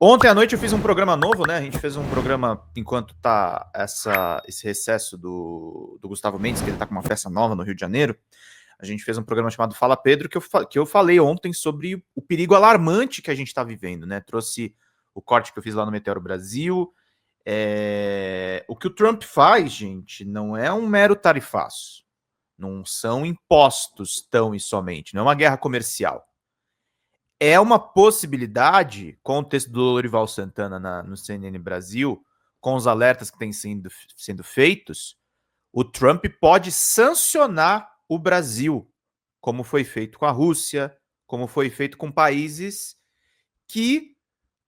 Ontem à noite eu fiz um programa novo, né? A gente fez um programa enquanto tá esse recesso do Gustavo Mendes, que ele tá com uma peça nova no Rio de Janeiro. A gente fez um programa chamado Fala Pedro, que eu falei ontem sobre o perigo alarmante que a gente está vivendo, né? Trouxe o corte que eu fiz lá no Meteoro Brasil. O que o Trump faz, gente, não é um mero tarifaço. Não são impostos tão e somente. Não é uma guerra comercial. É uma possibilidade, com o texto do Lorival Santana no CNN Brasil, com os alertas que têm sendo feitos, o Trump pode sancionar o Brasil, como foi feito com a Rússia, como foi feito com países que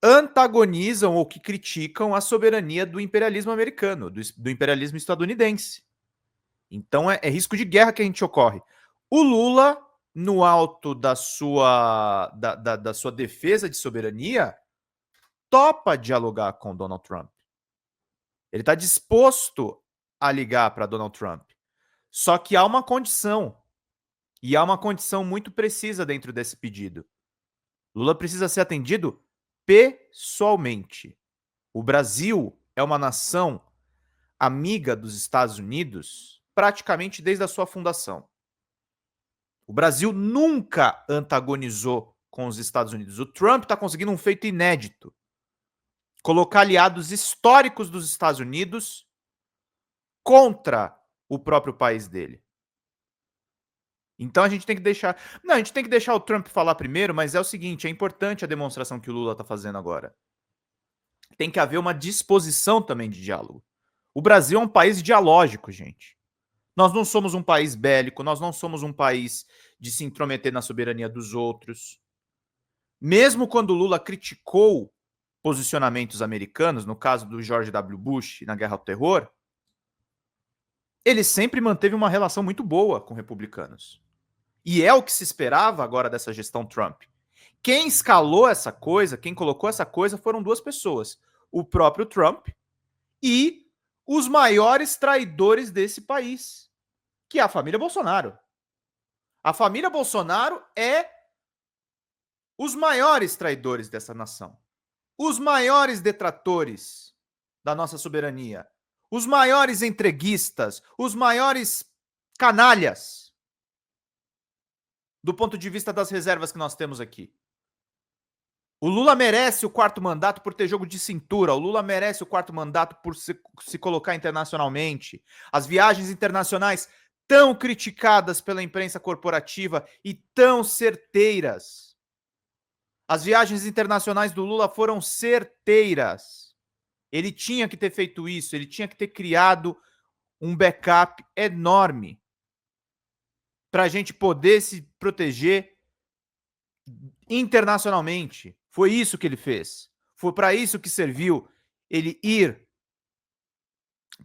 antagonizam ou que criticam a soberania do imperialismo americano, do imperialismo estadunidense. Então é risco de guerra que a gente ocorre. O Lula, no alto da sua defesa de soberania, topa dialogar com Donald Trump. Ele está disposto a ligar para Donald Trump. Só que há uma condição. E há uma condição muito precisa dentro desse pedido. Lula precisa ser atendido pessoalmente. O Brasil é uma nação amiga dos Estados Unidos praticamente desde a sua fundação. O Brasil nunca antagonizou com os Estados Unidos. O Trump está conseguindo um feito inédito: colocar aliados históricos dos Estados Unidos contra o próprio país dele. Então a gente tem que deixar... Não, a gente tem que deixar o Trump falar primeiro, mas é o seguinte, é importante a demonstração que o Lula está fazendo agora. Tem que haver uma disposição também de diálogo. O Brasil é um país dialógico, gente. Nós não somos um país bélico, nós não somos um país de se intrometer na soberania dos outros. Mesmo quando o Lula criticou posicionamentos americanos, no caso do George W. Bush na Guerra ao Terror, ele sempre manteve uma relação muito boa com republicanos. E é o que se esperava agora dessa gestão Trump. Quem escalou essa coisa, quem colocou essa coisa foram duas pessoas: o próprio Trump e os maiores traidores desse país, que é a família Bolsonaro. A família Bolsonaro é os maiores traidores dessa nação, os maiores detratores da nossa soberania, os maiores entreguistas, os maiores canalhas do ponto de vista das reservas que nós temos aqui. O Lula merece o quarto mandato por ter jogo de cintura. O Lula merece o quarto mandato por se colocar internacionalmente. As viagens internacionais tão criticadas pela imprensa corporativa e tão certeiras. As viagens internacionais do Lula foram certeiras. Ele tinha que ter feito isso, ele tinha que ter criado um backup enorme para a gente poder se proteger internacionalmente. Foi isso que ele fez. Foi para isso que serviu ele ir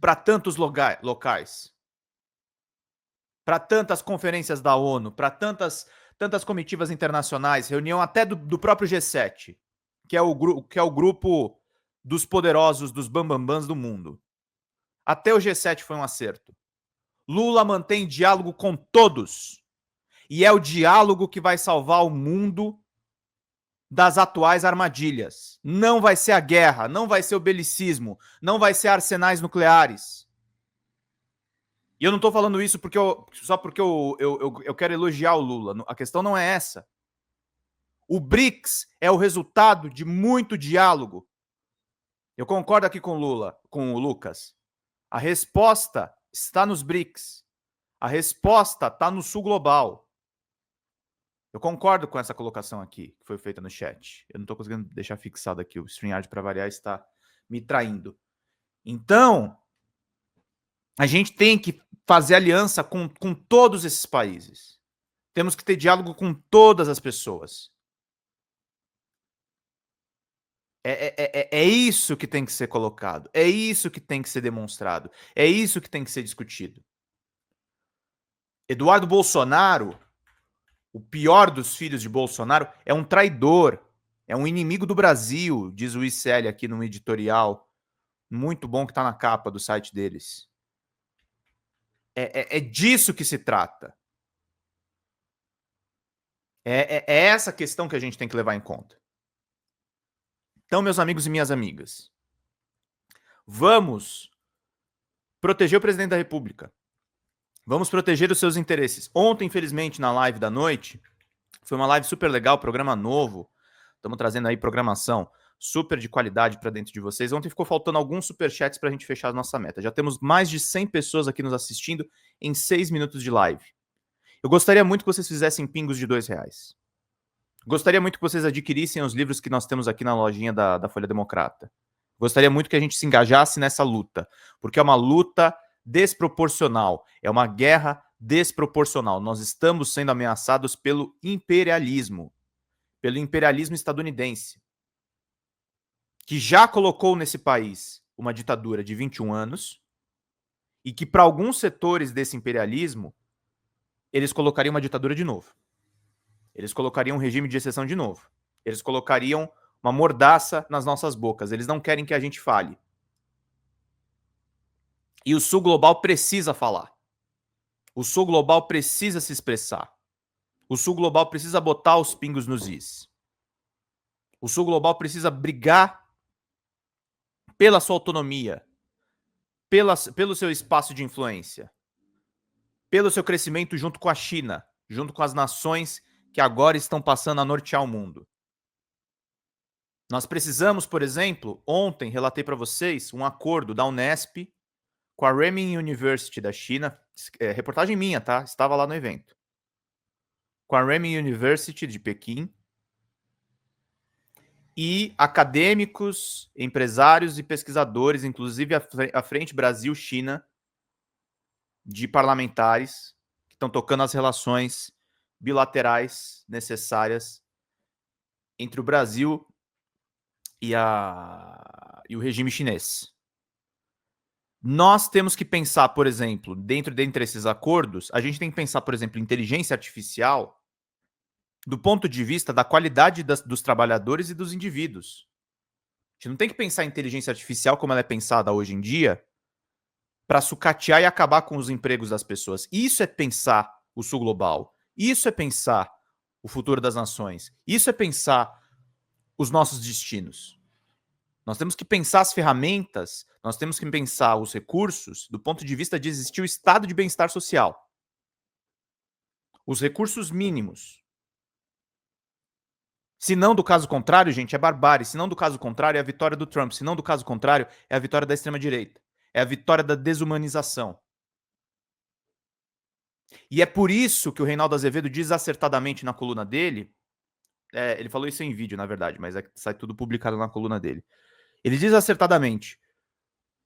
para tantos locais, para tantas conferências da ONU, para tantas comitivas internacionais, reunião até do próprio G7, que é o grupo dos poderosos, dos bambambãs do mundo. Até o G7 foi um acerto. Lula mantém diálogo com todos. E é o diálogo que vai salvar o mundo das atuais armadilhas. Não vai ser a guerra, não vai ser o belicismo, não vai ser arsenais nucleares. E eu não estou falando isso só porque eu quero elogiar o Lula. A questão não é essa. O BRICS é o resultado de muito diálogo. Eu concordo aqui com o Lula, com o Lucas. A resposta está nos BRICS. A resposta está no Sul Global. Eu concordo com essa colocação aqui, que foi feita no chat. Eu não estou conseguindo deixar fixado aqui. O StreamYard, para variar, está me traindo. Então, a gente tem que fazer aliança com todos esses países. Temos que ter diálogo com todas as pessoas. É isso que tem que ser colocado. É isso que tem que ser demonstrado. É isso que tem que ser discutido. Eduardo Bolsonaro, o pior dos filhos de Bolsonaro, é um traidor. É um inimigo do Brasil, diz o ICL aqui no editorial. Muito bom que está na capa do site deles. É disso que se trata. É essa questão que a gente tem que levar em conta. Então, meus amigos e minhas amigas, vamos proteger o presidente da República. Vamos proteger os seus interesses. Ontem, infelizmente, na live da noite, foi uma live super legal, programa novo. Estamos trazendo aí programação super de qualidade para dentro de vocês. Ontem ficou faltando alguns superchats para a gente fechar a nossa meta. Já temos mais de 100 pessoas aqui nos assistindo em 6 minutos de live. Eu gostaria muito que vocês fizessem pingos de R$2. Gostaria muito que vocês adquirissem os livros que nós temos aqui na lojinha da Folha Democrata. Gostaria muito que a gente se engajasse nessa luta, porque é uma luta desproporcional, é uma guerra desproporcional. Nós estamos sendo ameaçados pelo imperialismo estadunidense, que já colocou nesse país uma ditadura de 21 anos e que, para alguns setores desse imperialismo, eles colocariam uma ditadura de novo. Eles colocariam um regime de exceção de novo. Eles colocariam uma mordaça nas nossas bocas. Eles não querem que a gente fale. E o Sul Global precisa falar. O Sul Global precisa se expressar. O Sul Global precisa botar os pingos nos is. O Sul Global precisa brigar pela sua autonomia, pelo seu espaço de influência, pelo seu crescimento junto com a China, junto com as nações que agora estão passando a nortear o mundo. Nós precisamos, por exemplo, ontem relatei para vocês um acordo da Unesp com a Renmin University da China, reportagem minha, tá? Estava lá no evento. Com a Renmin University de Pequim e acadêmicos, empresários e pesquisadores, inclusive a Frente Brasil-China, de parlamentares que estão tocando as relações bilaterais necessárias entre o Brasil e o regime chinês. Nós temos que pensar, por exemplo, dentre esses acordos, a gente tem que pensar, por exemplo, inteligência artificial do ponto de vista da qualidade dos trabalhadores e dos indivíduos. A gente não tem que pensar em inteligência artificial como ela é pensada hoje em dia para sucatear e acabar com os empregos das pessoas. Isso é pensar o Sul Global. Isso é pensar o futuro das nações. Isso é pensar os nossos destinos. Nós temos que pensar as ferramentas, nós temos que pensar os recursos do ponto de vista de existir o estado de bem-estar social. Os recursos mínimos. Se não do caso contrário, gente, é barbárie. Se não do caso contrário, é a vitória do Trump. Se não do caso contrário, é a vitória da extrema-direita. É a vitória da desumanização. E é por isso que o Reinaldo Azevedo diz acertadamente na coluna dele, ele falou isso em vídeo, na verdade, mas sai tudo publicado na coluna dele. Ele diz acertadamente,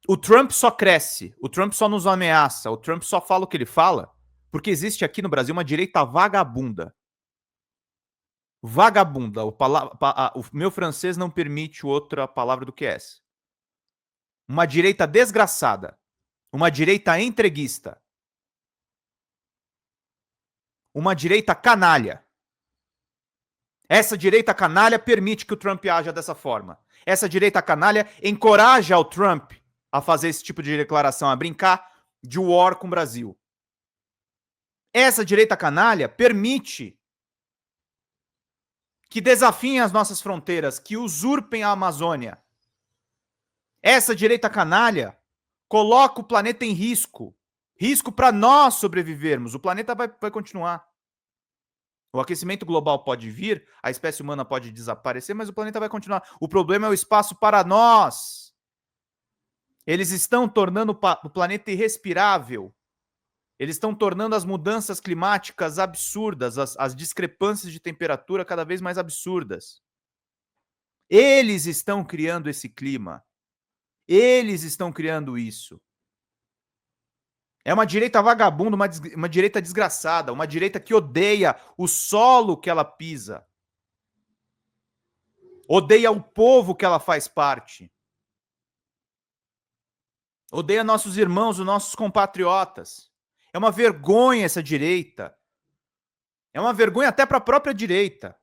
o Trump só cresce, o Trump só nos ameaça, o Trump só fala o que ele fala, porque existe aqui no Brasil uma direita vagabunda. Vagabunda. O meu francês não permite outra palavra do que essa. Uma direita desgraçada. Uma direita entreguista. Uma direita canalha. Essa direita canalha permite que o Trump haja dessa forma. Essa direita canalha encoraja o Trump a fazer esse tipo de declaração, a brincar de war com o Brasil. Essa direita canalha permite que desafiem as nossas fronteiras, que usurpem a Amazônia. Essa direita canalha coloca o planeta em risco. Risco para nós sobrevivermos. O planeta vai continuar. O aquecimento global pode vir, a espécie humana pode desaparecer, mas o planeta vai continuar. O problema é o espaço para nós. Eles estão tornando o planeta irrespirável. Eles estão tornando as mudanças climáticas absurdas, as discrepâncias de temperatura cada vez mais absurdas. Eles estão criando esse clima. Eles estão criando isso. É uma direita vagabunda, uma direita desgraçada, uma direita que odeia o solo que ela pisa. Odeia o povo que ela faz parte. Odeia nossos irmãos, os nossos compatriotas. É uma vergonha essa direita. É uma vergonha até para a própria direita.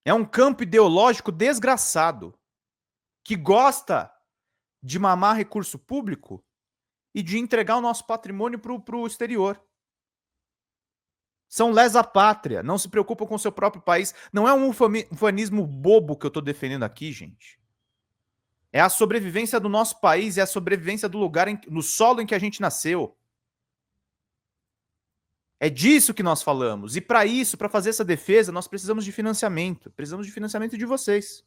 É um campo ideológico desgraçado que gosta de mamar recurso público e de entregar o nosso patrimônio para o exterior. São lesa-pátria, não se preocupam com o seu próprio país. Não é um ufanismo bobo que eu estou defendendo aqui, gente. É a sobrevivência do nosso país, é a sobrevivência do lugar, no solo em que a gente nasceu. É disso que nós falamos. E para isso, para fazer essa defesa, nós precisamos de financiamento. Precisamos de financiamento de vocês.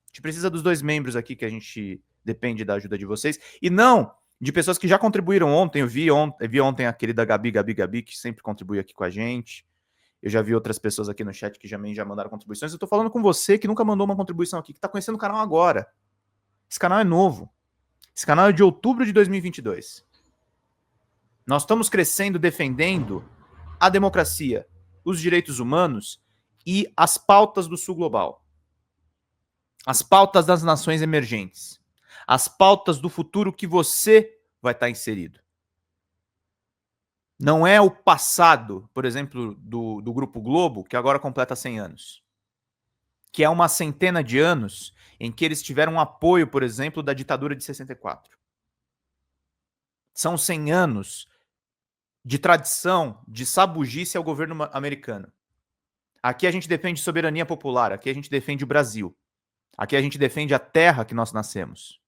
A gente precisa dos 2 membros aqui que a gente depende da ajuda de vocês. E não de pessoas que já contribuíram ontem. Eu vi ontem a querida Gabi, que sempre contribui aqui com a gente. Eu já vi outras pessoas aqui no chat que já mandaram contribuições. Eu tô falando com você que nunca mandou uma contribuição aqui, que tá conhecendo o canal agora. Esse canal é novo. Esse canal é de outubro de 2022. Nós estamos crescendo defendendo a democracia, os direitos humanos e as pautas do Sul Global. As pautas das nações emergentes. As pautas do futuro que você vai estar inserido. Não é o passado, por exemplo, do Grupo Globo, que agora completa 100 anos. Que é uma centena de anos em que eles tiveram apoio, por exemplo, da ditadura de 64. São 100 anos de tradição de sabugice ao governo americano. Aqui a gente defende soberania popular, aqui a gente defende o Brasil. Aqui a gente defende a terra que nós nascemos.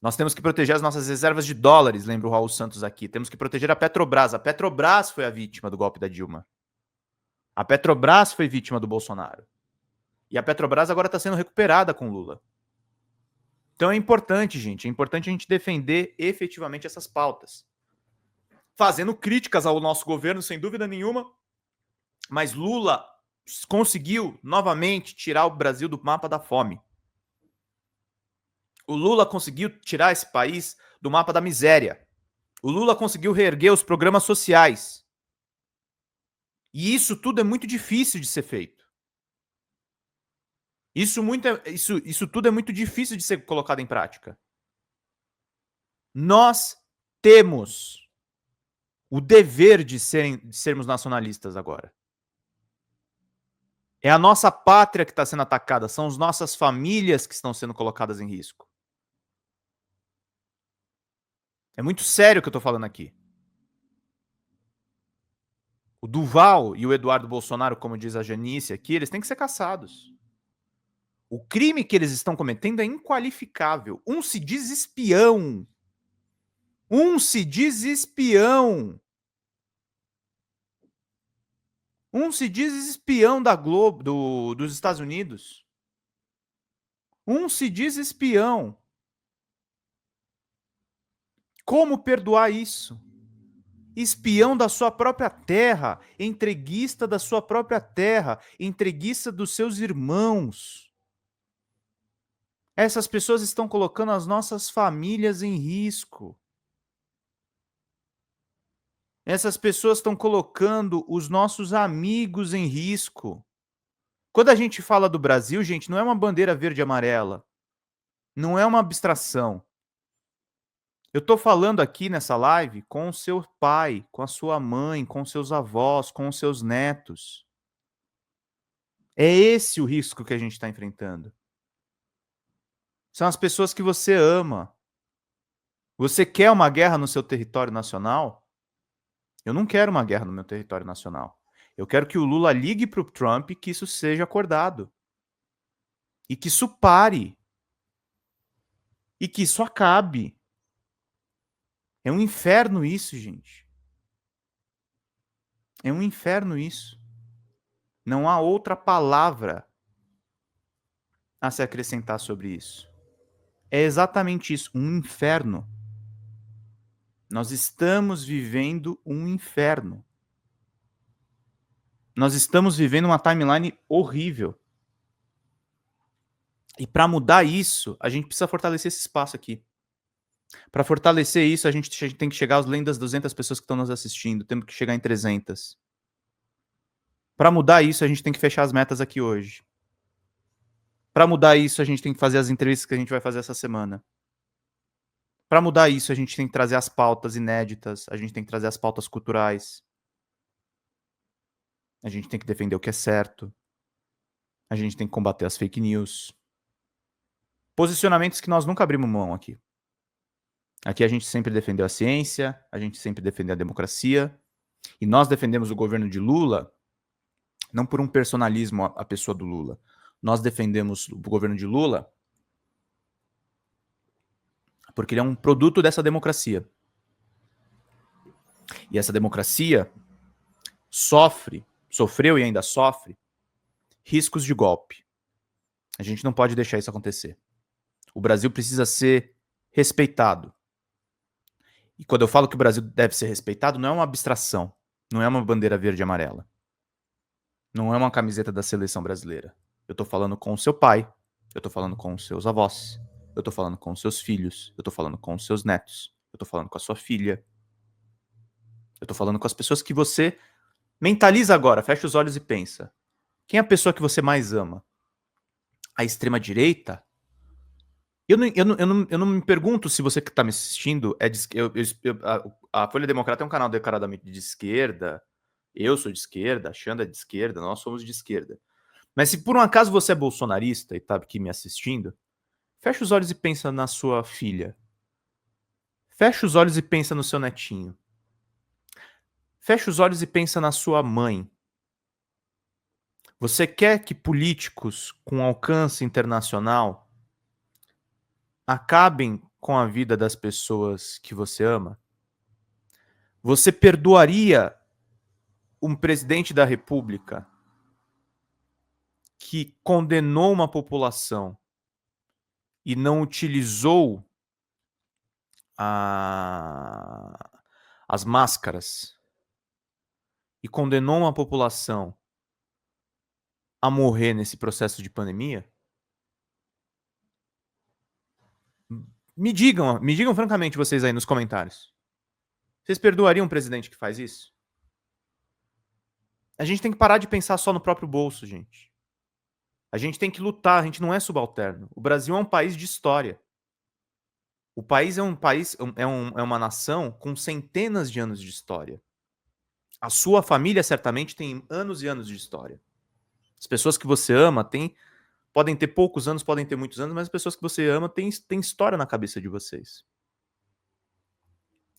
Nós temos que proteger as nossas reservas de dólares, lembra o Raul Santos aqui. Temos que proteger a Petrobras. A Petrobras foi a vítima do golpe da Dilma. A Petrobras foi vítima do Bolsonaro. E a Petrobras agora está sendo recuperada com Lula. Então é importante, gente. É importante a gente defender efetivamente essas pautas. Fazendo críticas ao nosso governo, sem dúvida nenhuma. Mas Lula conseguiu novamente tirar o Brasil do mapa da fome. O Lula conseguiu tirar esse país do mapa da miséria. O Lula conseguiu reerguer os programas sociais. E isso tudo é muito difícil de ser feito. Isso tudo é muito difícil de ser colocado em prática. Nós temos o dever de sermos nacionalistas agora. É a nossa pátria que está sendo atacada, são as nossas famílias que estão sendo colocadas em risco. É muito sério o que eu estou falando aqui. O Duval e o Eduardo Bolsonaro, como diz a Janice aqui, eles têm que ser caçados. O crime que eles estão cometendo é inqualificável. Um se diz espião. Um se diz espião. Um se diz espião da Globo, dos Estados Unidos. Um se diz espião. Como perdoar isso? Espião da sua própria terra, entreguista da sua própria terra, entreguista dos seus irmãos. Essas pessoas estão colocando as nossas famílias em risco. Essas pessoas estão colocando os nossos amigos em risco. Quando a gente fala do Brasil, gente, não é uma bandeira verde e amarela. Não é uma abstração. Eu estou falando aqui nessa live com o seu pai, com a sua mãe, com seus avós, com os seus netos. É esse o risco que a gente está enfrentando. São as pessoas que você ama. Você quer uma guerra no seu território nacional? Eu não quero uma guerra no meu território nacional. Eu quero que o Lula ligue para o Trump e que isso seja acordado. E que isso pare. E que isso acabe. É um inferno isso, gente. É um inferno isso. Não há outra palavra a se acrescentar sobre isso. É exatamente isso, um inferno. Nós estamos vivendo um inferno. Nós estamos vivendo uma timeline horrível. E para mudar isso, a gente precisa fortalecer esse espaço aqui. Para fortalecer isso, a gente tem que chegar além das 200 pessoas que estão nos assistindo. Temos que chegar em 300. Para mudar isso, a gente tem que fechar as metas aqui hoje. Para mudar isso, a gente tem que fazer as entrevistas que a gente vai fazer essa semana. Para mudar isso, a gente tem que trazer as pautas inéditas, a gente tem que trazer as pautas culturais. A gente tem que defender o que é certo. A gente tem que combater as fake news. Posicionamentos que nós nunca abrimos mão aqui. Aqui a gente sempre defendeu a ciência, a gente sempre defendeu a democracia, E nós defendemos o governo de Lula não por um personalismo à pessoa do Lula. Nós defendemos o governo de Lula porque ele é um produto dessa democracia. E essa democracia sofreu e ainda sofre riscos de golpe. A gente não pode deixar isso acontecer. O Brasil precisa ser respeitado. E quando eu falo que o Brasil deve ser respeitado, não é uma abstração, não é uma bandeira verde e amarela. Não é uma camiseta da seleção brasileira. Eu tô falando com o seu pai, eu tô falando com os seus avós, eu tô falando com os seus filhos, eu tô falando com os seus netos, eu tô falando com a sua filha. Eu tô falando com as pessoas que você mentaliza agora, fecha os olhos e pensa. Quem é a pessoa que você mais ama? A extrema-direita? Eu não me pergunto se você que está me assistindo é de a Folha Democrata é um canal declaradamente de esquerda. Eu sou de esquerda, a Xanda é de esquerda, nós somos de esquerda. Mas se por um acaso você é bolsonarista e está aqui me assistindo, fecha os olhos e pensa na sua filha. Fecha os olhos e pensa no seu netinho. Fecha os olhos e pensa na sua mãe. Você quer que políticos com alcance internacional acabem com a vida das pessoas que você ama? Você perdoaria um presidente da República que condenou uma população e não utilizou as máscaras e condenou uma população a morrer nesse processo de pandemia? Me digam francamente vocês aí nos comentários. Vocês perdoariam um presidente que faz isso? A gente tem que parar de pensar só no próprio bolso, gente. A gente tem que lutar, a gente não é subalterno. O Brasil é um país de história. O país é uma nação com centenas de anos de história. A sua família certamente tem anos e anos de história. As pessoas que você ama podem ter poucos anos, podem ter muitos anos, mas as pessoas que você ama têm história na cabeça de vocês.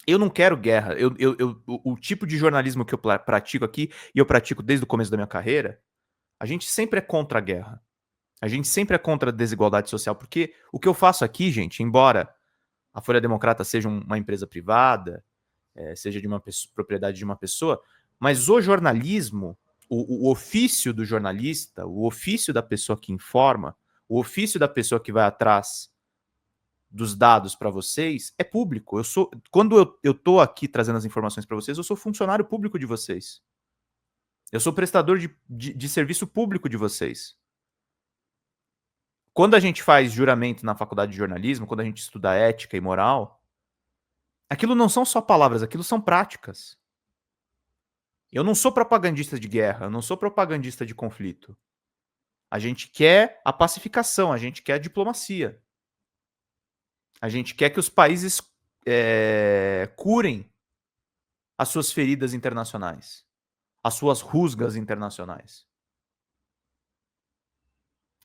Eu não quero guerra. O tipo de jornalismo que eu pratico aqui, e eu pratico desde o começo da minha carreira, a gente sempre é contra a guerra. A gente sempre é contra a desigualdade social, porque o que eu faço aqui, gente, embora a Folha Democrata seja uma empresa privada, seja de uma propriedade de uma pessoa, mas o jornalismo, o ofício do jornalista, o ofício da pessoa que informa, o ofício da pessoa que vai atrás dos dados para vocês é público. Quando eu tô aqui trazendo as informações para vocês, eu sou funcionário público de vocês. Eu sou prestador de serviço público de vocês. Quando a gente faz juramento na faculdade de jornalismo, quando a gente estuda ética e moral, aquilo não são só palavras, aquilo são práticas. Eu não sou propagandista de guerra, eu não sou propagandista de conflito. A gente quer a pacificação, a gente quer a diplomacia. A gente quer que os países curem as suas feridas internacionais, as suas rusgas internacionais.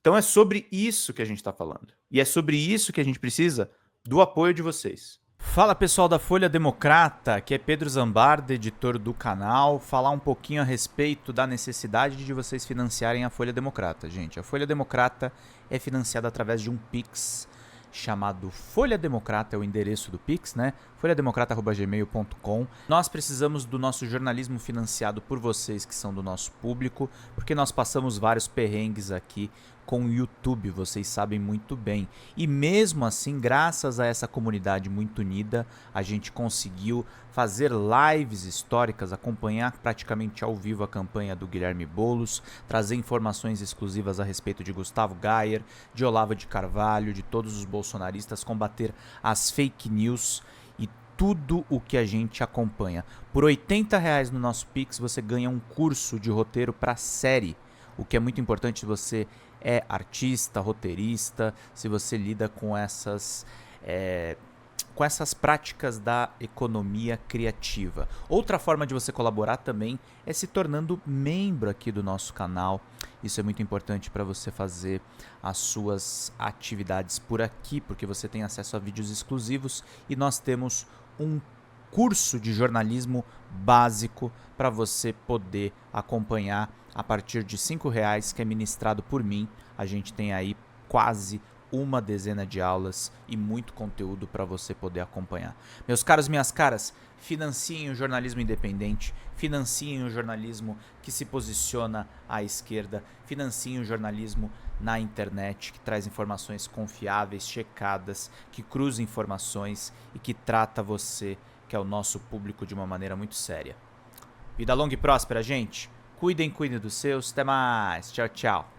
Então é sobre isso que a gente está falando. E é sobre isso que a gente precisa do apoio de vocês. Fala pessoal da Folha Democrata, aqui é Pedro Zambarda, editor do canal, falar um pouquinho a respeito da necessidade de vocês financiarem a Folha Democrata. Gente, a Folha Democrata é financiada através de um Pix chamado Folha Democrata, é o endereço do Pix, né? folhademocrata@gmail.com. Nós precisamos do nosso jornalismo financiado por vocês que são do nosso público, porque nós passamos vários perrengues aqui com o YouTube, vocês sabem muito bem. E mesmo assim, graças a essa comunidade muito unida, a gente conseguiu fazer lives históricas, acompanhar praticamente ao vivo a campanha do Guilherme Boulos, trazer informações exclusivas a respeito de Gustavo Gayer, de Olavo de Carvalho, de todos os bolsonaristas, combater as fake news e tudo o que a gente acompanha. Por R$80 no nosso Pix você ganha um curso de roteiro para série, o que é muito importante se você é artista, roteirista, se você lida com essas práticas da economia criativa. Outra forma de você colaborar também é se tornando membro aqui do nosso canal. Isso é muito importante para você fazer as suas atividades por aqui, porque você tem acesso a vídeos exclusivos e nós temos um curso de jornalismo básico para você poder acompanhar a partir de R$5, que é ministrado por mim. A gente tem aí quase uma dezena de aulas e muito conteúdo para você poder acompanhar. Meus caros, minhas caras, financiem o jornalismo independente, financiem o jornalismo que se posiciona à esquerda, financiem o jornalismo na internet, que traz informações confiáveis, checadas, que cruza informações e que trata você, que é o nosso público, de uma maneira muito séria. Vida longa e próspera, gente. Cuidem dos seus. Até mais. Tchau, tchau.